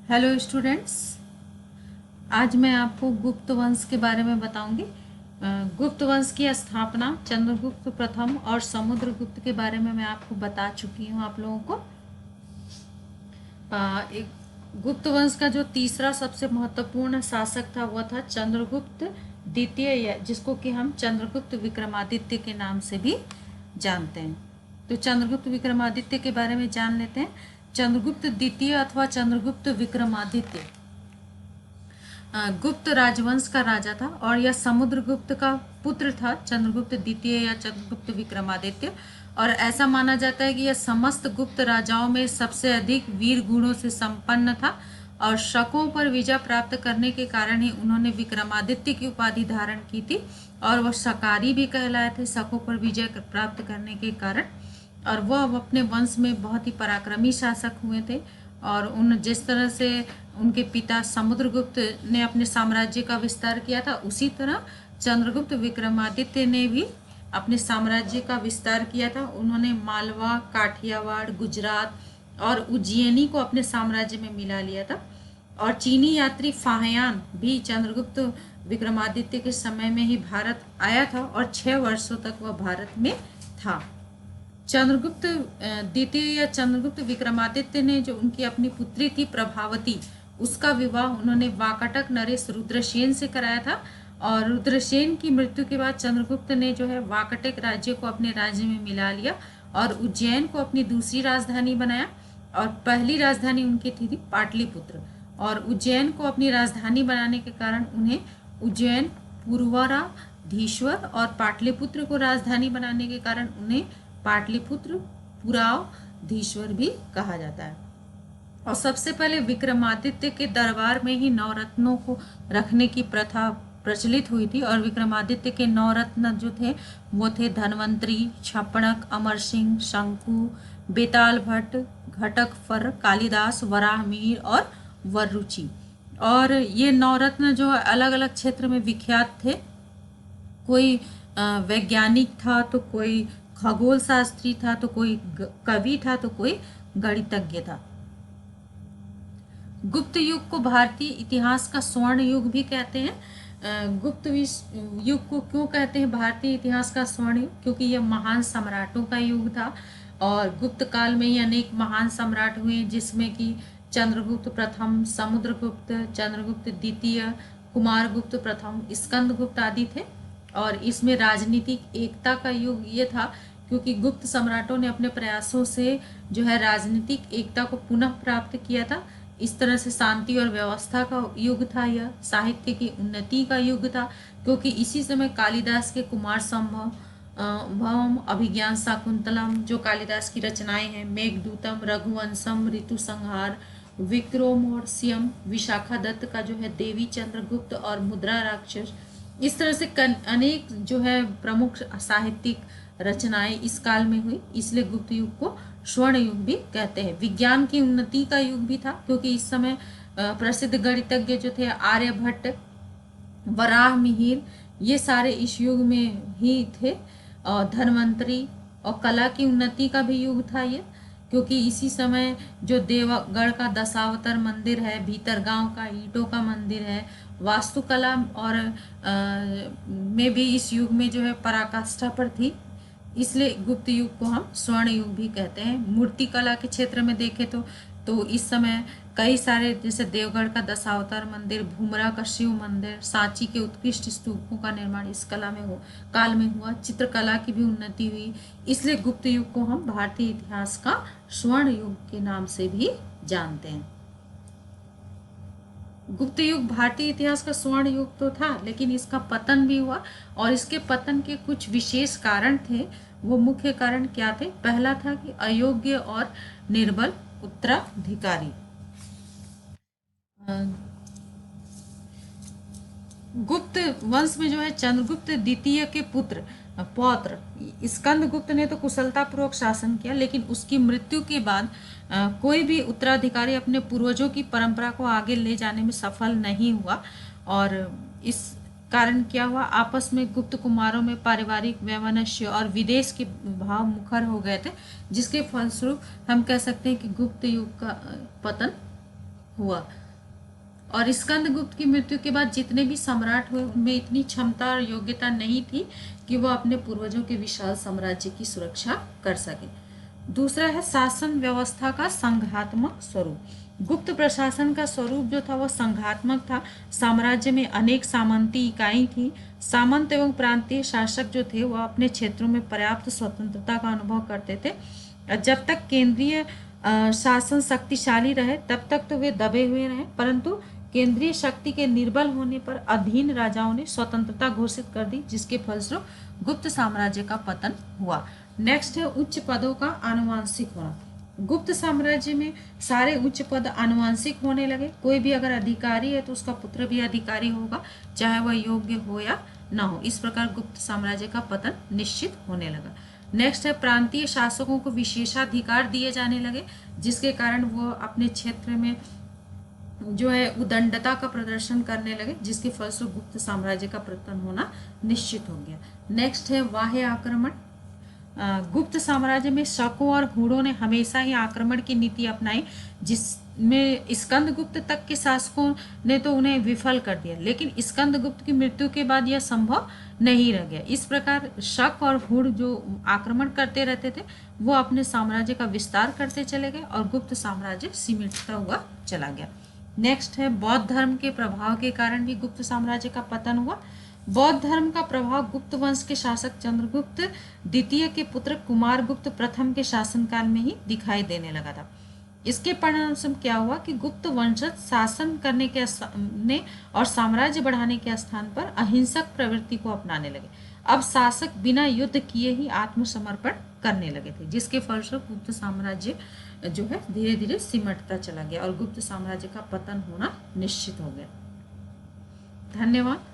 Hello students. आज मैं आपको गुप्त वंश के बारे में बताऊंगी। गुप्त वंश की स्थापना चंद्रगुप्त प्रथम और समुद्रगुप्त के बारे में मैं आपको बता चुकी हूँ आप लोगों को। एक गुप्त वंश का जो तीसरा सबसे महत्वपूर्ण शासक था वह था चंद्रगुप्त द्वितीय, या जिसको कि हम चंद्रगुप्त विक्रमादित्य के नाम से भी जानते हैं। तो चंद्रगुप्त विक्रमादित्य के बारे में जान लेते हैं। चंद्रगुप्त द्वितीय अथवा चंद्रगुप्त विक्रमादित्य गुप्त राजवंश का राजा था और यह समुद्रगुप्त का पुत्र था, चंद्रगुप्त द्वितीय या चंद्रगुप्त विक्रमादित्य। और ऐसा माना जाता है कि यह समस्त गुप्त राजाओं में सबसे अधिक वीर गुणों से संपन्न था और शकों पर विजय प्राप्त करने के कारण ही उन्होंने विक्रमादित्य की उपाधि धारण की थी। और वह शकारी भी कहलाए थे शकों पर विजय प्राप्त करने के कारण। और वह अपने वंश में बहुत ही पराक्रमी शासक हुए थे। और उन जिस तरह से उनके पिता समुद्रगुप्त ने अपने साम्राज्य का विस्तार किया था, उसी तरह चंद्रगुप्त विक्रमादित्य ने भी अपने साम्राज्य का विस्तार किया था। उन्होंने मालवा, काठियावाड़, गुजरात और उज्जैनी को अपने साम्राज्य में मिला लिया था। और चीनी यात्री फाहियान भी चंद्रगुप्त विक्रमादित्य के समय में ही भारत आया था और 6 वर्षों तक वह भारत में था। चंद्रगुप्त द्वितीय या चंद्रगुप्त विक्रमादित्य ने जो उनकी अपनी पुत्री थी प्रभावती, उसका विवाह उन्होंने वाकाटक नरेश रुद्रसेन से कराया था। और रुद्रसेन की मृत्यु के बाद चंद्रगुप्त ने जो है वाकाटक राज्य को अपने राज्य में मिला लिया और उज्जैन को अपनी दूसरी राजधानी बनाया। और पहली राजधानी उनकी थी पाटलिपुत्र। और उज्जैन को अपनी राजधानी बनाने के कारण उन्हें उज्जैन, पूर्वराधीश्वर और पाटलिपुत्र को राजधानी बनाने के कारण उन्हें पाटलिपुत्र पुरावधीश्वर भी कहा जाता है। और सबसे पहले विक्रमादित्य के दरबार में ही नवरत्नों को रखने की प्रथा प्रचलित हुई थी। और विक्रमादित्य के नवरत्न जो थे वो थे धन्वंतरी, छपणक, अमर सिंह, शंकु, बेताल भट्ट, घटकफर, कालिदास, वराहमिहिर और वररुचि। और ये नवरत्न जो अलग अलग क्षेत्र में विख्यात थे। कोई वैज्ञानिक था तो कोई खगोल शास्त्री था तो कोई कवि था तो कोई गणितज्ञ था। गुप्त युग को भारतीय इतिहास का स्वर्ण युग भी कहते हैं। गुप्त युग को क्यों कहते हैं भारतीय इतिहास का स्वर्ण युग? क्योंकि यह महान सम्राटों का युग था। और गुप्त काल में ही अनेक महान सम्राट हुए, जिसमें कि चंद्रगुप्त प्रथम, समुद्रगुप्त, चंद्रगुप्त द्वितीय, कुमारगुप्त प्रथम, स्कंदगुप्त आदि थे। और इसमें राजनीतिक एकता का युग ये था, क्योंकि गुप्त सम्राटों ने अपने प्रयासों से जो है राजनीतिक एकता को पुनः प्राप्त किया था। इस तरह से शांति और व्यवस्था का युग था। यह साहित्य की उन्नति का युग था, क्योंकि इसी समय कालिदास के कुमार संभव भवम, अभिज्ञान शाकुंतलम जो कालिदास की रचनाएं हैं, मेघदूतम, रघुवंशम, ऋतु संहार, विक्रमोर्वशीयम, विशाखा दत्त का जो है देवी चंद्रगुप्त और मुद्रा राक्षस, इस तरह से अनेक जो है प्रमुख साहित्यिक रचनाएं इस काल में हुई। इसलिए गुप्त युग को स्वर्ण युग भी कहते हैं। विज्ञान की उन्नति का युग भी था, क्योंकि इस समय प्रसिद्ध गणितज्ञ जो थे आर्यभट्ट, वराहमिहिर, ये सारे इस युग में ही थे। और धन्वंतरी और कला की उन्नति का भी युग था ये, क्योंकि इसी समय जो देवगढ़ का दशावतार मंदिर है, भीतरगांव का ईंटों का मंदिर है, वास्तुकला और में भी इस युग में जो है पराकाष्ठा पर थी। इसलिए गुप्त युग को हम स्वर्ण युग भी कहते हैं। मूर्ति कला के क्षेत्र में देखें तो इस समय कई सारे, जैसे देवगढ़ का दशावतार मंदिर, भूमरा का शिव मंदिर, सांची के उत्कृष्ट स्तूपों का निर्माण इस काल में हुआ। चित्रकला की भी उन्नति हुई। इसलिए गुप्त युग को हम भारतीय इतिहास का स्वर्ण युग के नाम से भी जानते हैं। गुप्त युग भारतीय इतिहास का स्वर्ण युग तो था, लेकिन इसका पतन भी हुआ। और इसके पतन के कुछ विशेष कारण थे। वो मुख्य कारण क्या थे? पहला था कि अयोग्य और निर्बल उत्तराधिकारी। गुप्त वंश में जो है चंद्रगुप्त द्वितीय के पौत्र स्कंदगुप्त ने तो कुशलतापूर्वक शासन किया, लेकिन उसकी मृत्यु के बाद कोई भी उत्तराधिकारी अपने पूर्वजों की परंपरा को आगे ले जाने में सफल नहीं हुआ। और इस कारण क्या हुआ? आपस में गुप्त कुमारों में पारिवारिक वैमनस्य और विदेश के भाव मुखर हो गए थे, जिसके फलस्वरूप हम कह सकते हैं कि गुप्त युग का पतन हुआ। और स्कंदगुप्त की मृत्यु के बाद जितने भी सम्राट हुए उनमें इतनी क्षमता और योग्यता नहीं थी कि वो अपने पूर्वजों के विशाल साम्राज्य की सुरक्षा कर सके। दूसरा है शासन व्यवस्था का संघात्मक स्वरूप। गुप्त प्रशासन का स्वरूप जो था वह संघात्मक था। साम्राज्य में अनेक सामंती इकाई थी। सामंत एवं प्रांतीय शासक जो थे वह अपने क्षेत्रों में पर्याप्त स्वतंत्रता का अनुभव करते थे। जब तक केंद्रीय शासन शक्तिशाली रहे तब तक तो वे दबे हुए रहे, परंतु केंद्रीय शक्ति के निर्बल होने पर अधीन राजाओं ने स्वतंत्रता घोषित कर दी, जिसके फलस्वरूप गुप्त साम्राज्य का पतन हुआ। नेक्स्ट है उच्च पदों का आनुवंशिक होना। गुप्त साम्राज्य में सारे उच्च पद आनुवंशिक होने लगे। कोई भी अगर अधिकारी है तो उसका पुत्र भी अधिकारी होगा, चाहे वह योग्य हो या ना हो। इस प्रकार गुप्त साम्राज्य का पतन निश्चित होने लगा। नेक्स्ट है प्रांतीय शासकों को विशेषाधिकार दिए जाने लगे, जिसके कारण वो अपने क्षेत्र में जो है उदंडता का प्रदर्शन करने लगे, जिसके फलस्वरूप गुप्त साम्राज्य का पतन होना निश्चित हो गया। नेक्स्ट है बाह्य आक्रमण। गुप्त साम्राज्य में शकों और हूणों ने हमेशा ही आक्रमण की नीति अपनाई, जिसमें स्कंदगुप्त तक के शासकों ने तो उन्हें विफल कर दिया, लेकिन स्कंदगुप्त की मृत्यु के बाद यह संभव नहीं रह गया। इस प्रकार शक और हूण जो आक्रमण करते रहते थे वो अपने साम्राज्य का विस्तार करते चले गए और गुप्त साम्राज्य सिमटता हुआ चला गया। नेक्स्ट है बौद्ध धर्म के प्रभाव के कारण भी गुप्त साम्राज्य का पतन हुआ। बौद्ध धर्म का प्रभाव गुप्त वंश के शासक चंद्रगुप्त द्वितीय के पुत्र कुमारगुप्त प्रथम के शासनकाल में ही दिखाई देने लगा था। इसके परिणामस्वरूप क्या हुआ कि गुप्त वंशज शासन करने के और साम्राज्य बढ़ाने के स्थान पर अहिंसक प्रवृत्ति को अपनाने लगे। अब शासक बिना युद्ध किए ही आत्मसमर्पण करने लगे थे, जिसके फलस्वरूप गुप्त साम्राज्य जो है धीरे धीरे सिमटता चला गया और गुप्त साम्राज्य का पतन होना निश्चित हो गया। धन्यवाद।